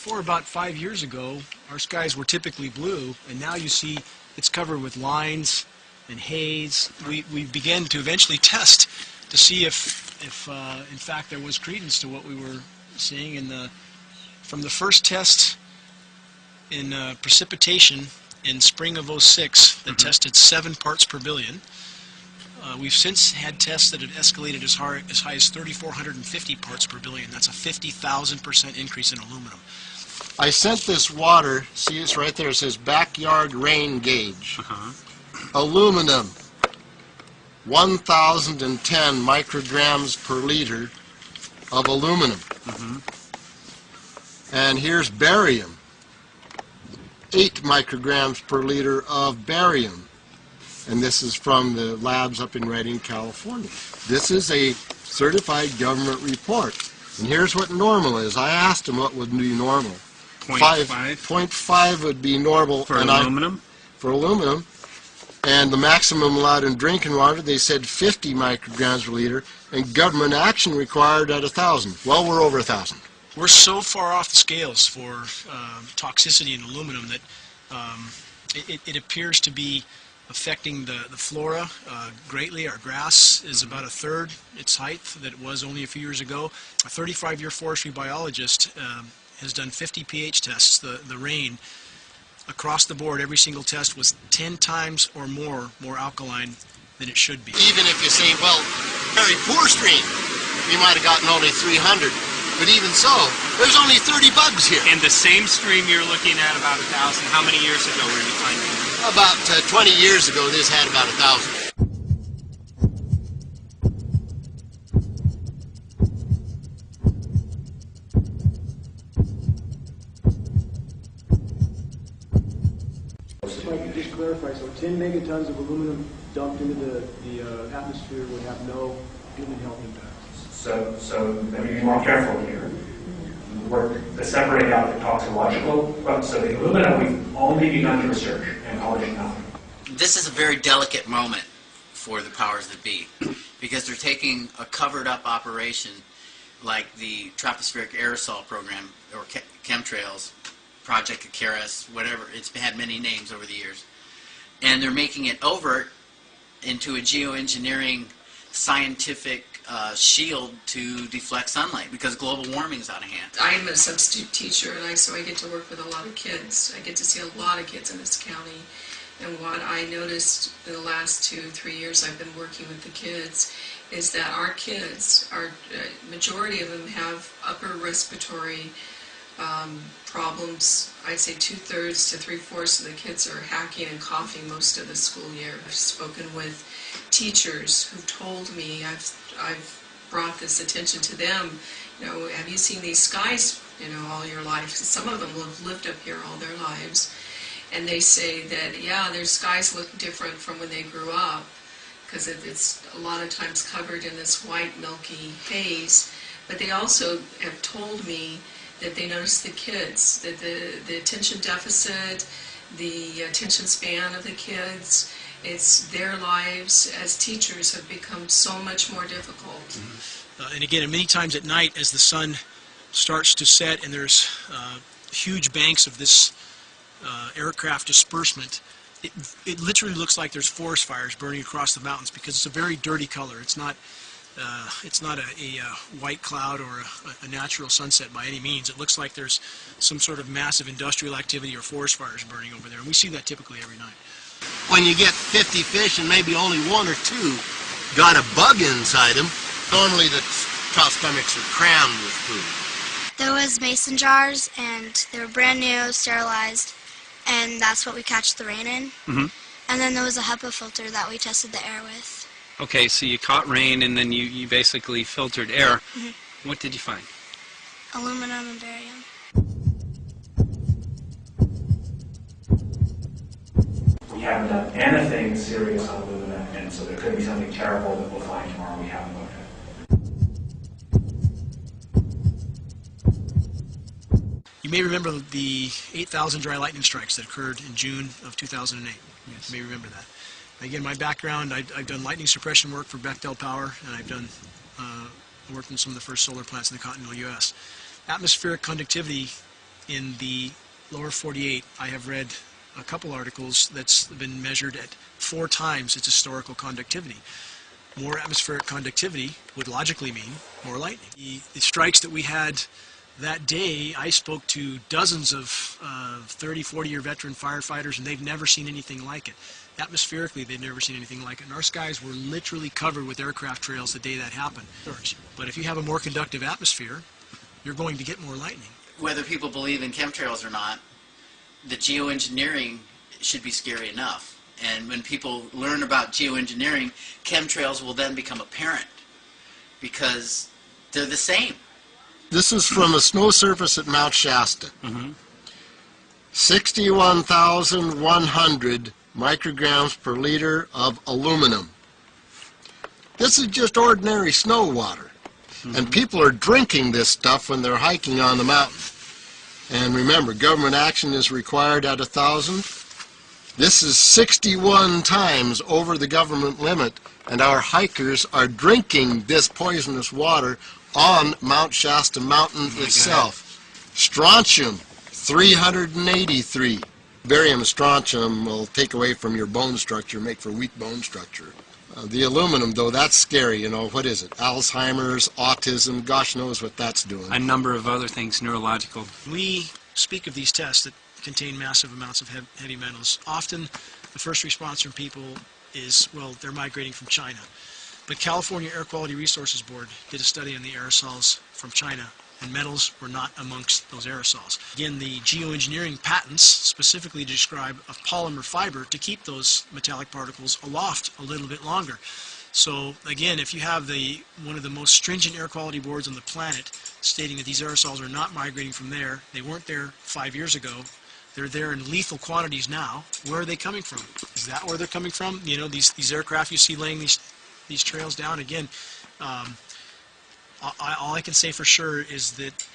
before about 5 years ago, our skies were typically blue, and now you see it's covered with lines and haze. We began to eventually test to see if in fact there was credence to what we were seeing. From the first test in precipitation in spring of '06 that tested 7 parts per billion. We've since had tests that have escalated as high as 3,450 parts per billion. That's a 50,000% increase in aluminum. I sent this water, see it's right there, it says backyard rain gauge. Aluminum, 1,010 micrograms per liter of aluminum. And here's barium, 8 micrograms per liter of barium. And this is from the labs up in Redding, California. This is a certified government report. And here's what normal is. I asked them what would be normal. 0.5 would be normal. For aluminum? For aluminum. And the maximum allowed in drinking water, they said 50 micrograms per liter, and government action required at 1,000. Well, we're over 1,000. We're so far off the scales for toxicity in aluminum that it appears to be affecting the flora greatly. Our grass is about 1/3 its height that it was only a few years ago. A 35-year forestry biologist has done 50 pH tests. The rain across the board, every single test was 10 times or more alkaline than it should be. Even if you say, well, very poor stream, we might have gotten only 300. But even so, there's only 30 bugs here. And the same stream you're looking at about 1,000, how many years ago were you finding it? About 20 years ago, this had about 1,000. If I could just clarify, so 10 megatons of aluminum dumped into the atmosphere would have no human health impact. So let me be more careful here. We're separating out the toxicological, so the aluminum we've only begun to research and publish nothing. This is a very delicate moment for the powers that be, because they're taking a covered up operation like the tropospheric aerosol program or chemtrails, Project Icarus, whatever, it's had many names over the years, and they're making it overt into a geoengineering scientific shield to deflect sunlight because global warming is out of hand. I'm a substitute teacher, and so I get to work with a lot of kids. I get to see a lot of kids in this county. And what I noticed in the last 2-3 years I've been working with the kids is that our kids, majority of them have upper respiratory problems. I'd say 2/3 to 3/4 of the kids are hacking and coughing most of the school year. I've spoken with teachers who've told me, I've brought this attention to them, you know, have you seen these skies, you know, all your life? Some of them have lived up here all their lives. And they say that, yeah, their skies look different from when they grew up because it's a lot of times covered in this white, milky haze. But they also have told me that they notice the kids, that the attention deficit, the attention span of the kids, it's their lives as teachers have become so much more difficult. And again, many times at night as the sun starts to set and there's huge banks of this aircraft disbursement, it literally looks like there's forest fires burning across the mountains because it's a very dirty color. It's not a white cloud or a natural sunset by any means. It looks like there's some sort of massive industrial activity or forest fires burning over there, and we see that typically every night. When you get 50 fish and maybe only 1 or 2 got a bug inside them, normally the trout stomachs are crammed with food. There was mason jars, and they were brand new, sterilized, and that's what we catch the rain in. And then there was a HEPA filter that we tested the air with. Okay, so you caught rain and then you basically filtered air. What did you find? Aluminum and barium. We haven't done anything serious on aluminum, and so there could be something terrible that we'll find tomorrow we haven't looked at. You may remember the 8,000 dry lightning strikes that occurred in June of 2008. Yes. You may remember that. Again, my background, I've done lightning suppression work for Bechtel Power, and I've done worked in some of the first solar plants in the continental U.S. Atmospheric conductivity in the lower 48, I have read a couple articles that's been measured at 4 times its historical conductivity. More atmospheric conductivity would logically mean more lightning. The strikes that we had that day, I spoke to dozens of 30, 40-year veteran firefighters, and they've never seen anything like it. Atmospherically, they've never seen anything like it. And our skies were literally covered with aircraft trails the day that happened. But if you have a more conductive atmosphere, you're going to get more lightning. Whether people believe in chemtrails or not, the geoengineering should be scary enough. And when people learn about geoengineering, chemtrails will then become apparent because they're the same. This is from a snow surface at Mount Shasta. 61,100 micrograms per liter of aluminum. This is just ordinary snow water. And people are drinking this stuff when they're hiking on the mountain. And remember, government action is required at 1,000. This is 61 times over the government limit, and our hikers are drinking this poisonous water on Mount Shasta Mountain itself. Strontium, 383. Barium and strontium will take away from your bone structure, make for weak bone structure. The aluminum, though, that's scary. You know, what is it? Alzheimer's, autism, gosh knows what that's doing. A number of other things, neurological. We speak of these tests that contain massive amounts of heavy metals. Often the first response from people is, well, they're migrating from China. But California Air Quality Resources Board did a study on the aerosols from China, and metals were not amongst those aerosols. Again, the geoengineering patents specifically describe a polymer fiber to keep those metallic particles aloft a little bit longer. So again, if you have one of the most stringent air quality boards on the planet stating that these aerosols are not migrating from there, they weren't there 5 years ago, they're there in lethal quantities now, where are they coming from? Is that where they're coming from? You know, these aircraft you see laying these trails down, again, all I can say for sure is that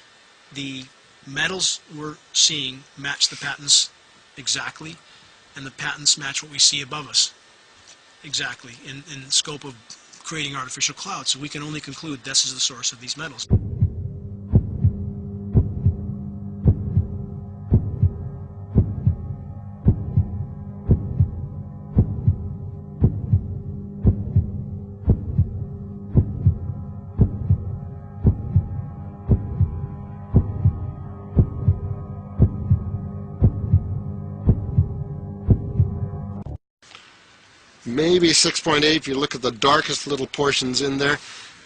the metals we're seeing match the patents exactly, and the patents match what we see above us exactly in the scope of creating artificial clouds. So we can only conclude this is the source of these metals. Maybe 6.8 if you look at the darkest little portions in there.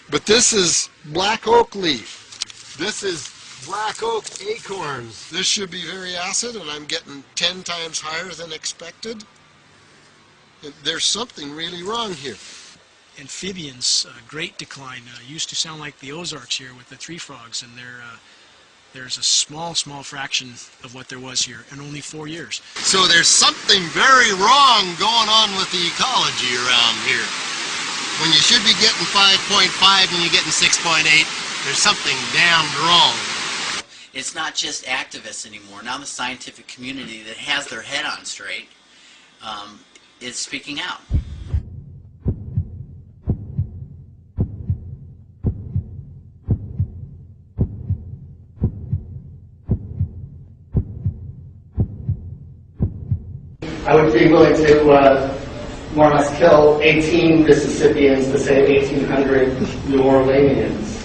But this is black oak leaf. This is black oak acorns. This should be very acid, and I'm getting 10 times higher than expected. There's something really wrong here. Amphibians, great decline. Used to sound like the Ozarks here with the tree frogs, and there's a small fraction of what there was here in only 4 years. So there's something very wrong going on with the ecology around here. When you should be getting 5.5 and you're getting 6.8, there's something damned wrong. It's not just activists anymore. Now the scientific community that has their head on straight is speaking out. I would be willing to more or less kill 18 Mississippians to save 1,800 New Orleanians.